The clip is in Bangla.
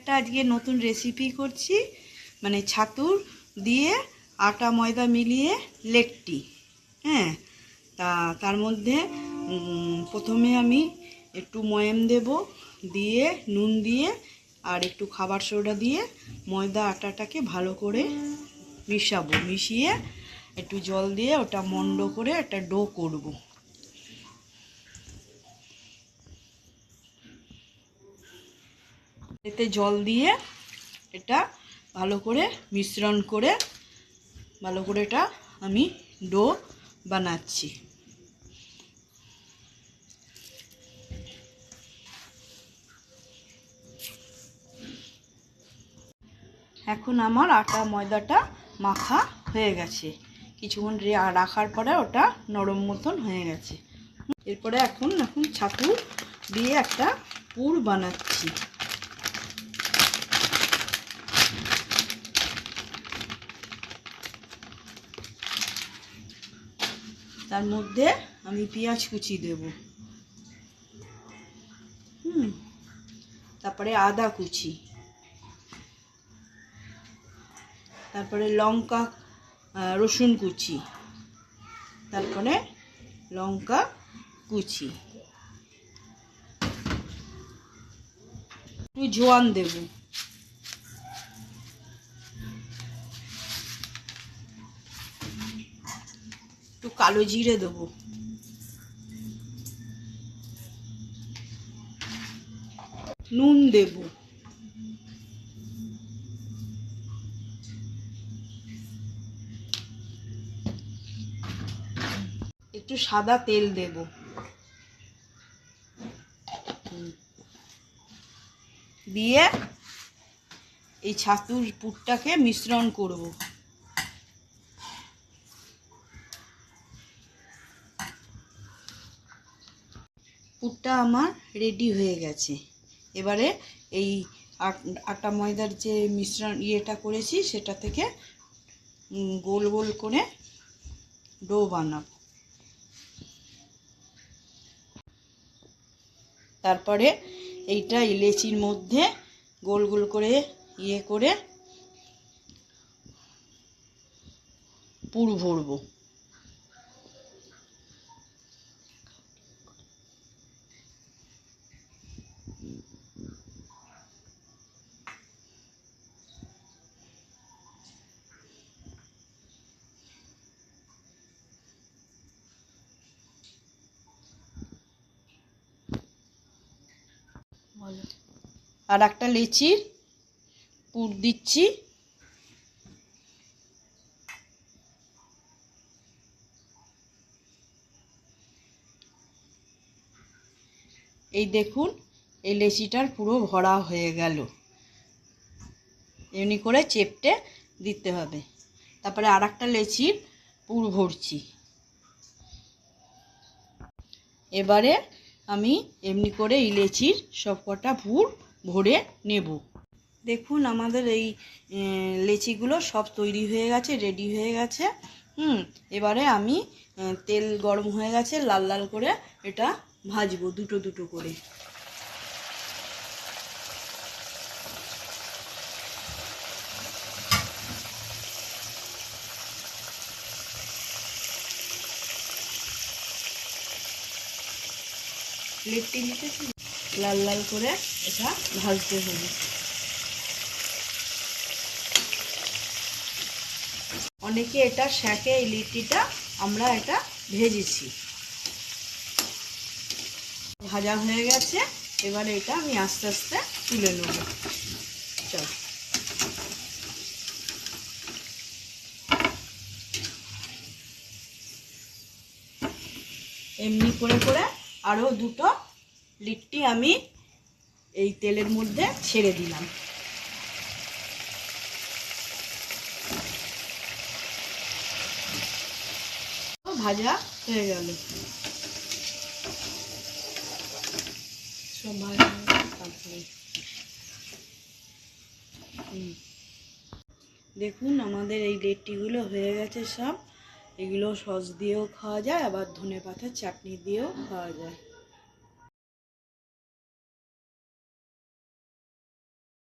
একটা আজকে নতুন রেসিপি করছি, মানে ছাতুর দিয়ে আটা ময়দা মিলিয়ে লেট্টি। হ্যাঁ, তার মধ্যে প্রথমে আমি একটু ময়াম দেব, দিয়ে নুন দিয়ে আর একটু খাবার সোডা দিয়ে ময়দা আটাটাকে ভালো করে মিশাবো, মিশিয়ে একটু জল দিয়ে ওটা মন্ড করে একটা ডো করব। এতে জল দিয়ে এটা ভালো করে মিশ্রণ করে ভালো করে এটা আমি ডো বানাচ্ছি। এখন আমার আটা ময়দাটা মাখা হয়ে গেছে, কিছুক্ষণ রাখার পরে ওটা নরম মতন হয়ে গেছে। এরপরে এখন ছাতু দিয়ে একটা পুর বানাচ্ছি। তার মধ্যে আমি পেঁয়াজ কুচি দেব, তারপরে আদা কুচি, তারপরে লঙ্কা রসুন কুচি, তারপরে লঙ্কা কুচি, একটু জোয়ান দেব, একটু কালো জিরে দেবো, নুন দেব, একটু সাদা তেল দেব, দিয়ে এই ছাতুর পুরটাকে মিশ্রণ করব। পুরটা আমার রেডি হয়ে গেছে। এবারে এই আটা ময়দার যে মিশ্রণ ইয়েটা করেছি সেটা থেকে গোল গোল করে ডো বানাবো। তারপরে এইটা ইলেচির মধ্যে গোল গোল করে ইয়ে করে পুর ভরবো। আর একটা লেচির পুর দিচ্ছি। এই দেখুন, এই লেচিটার পুরো ভরা হয়ে গেল। এমনি করে চেপটে দিতে হবে। তারপরে আর একটা লেচির পুর ভরছি। এবারে আমি এমনি করে এই লেচির সব কটা পুর ভরে নেব। দেখুন, আমাদের এই লেচিগুলো সব তৈরি হয়ে গেছে, রেডি হয়ে গেছে। এবারে আমি তেল গরম হয়ে গেছে, লাল লাল করে এটা ভাজবো দুটো দুটো করে। লিট্টি লিখেছি, লাল লাল করে এটা ভাজতে হবে। অনেকে এটা সেঁকে, এই লিট্টিটা আমরা এটা ভেজেছি। ভাজা হয়ে গেছে, এবারে এটা আমি আস্তে আস্তে তুলে নেব। চল, এমনি করে করে আরও দুটো লিট্টি আমি এই তেলের মধ্যে ছেড়ে দিলাম। ভাজা হয়ে গেল সব ভাজা। তারপরে দেখুন, আমাদের এই লিট্টিগুলো হয়ে গেছে সব। এগুলো সস দিয়েও খাওয়া যায়, আবার ধনেপাতার চাটনি দিয়েও খাওয়া যায়।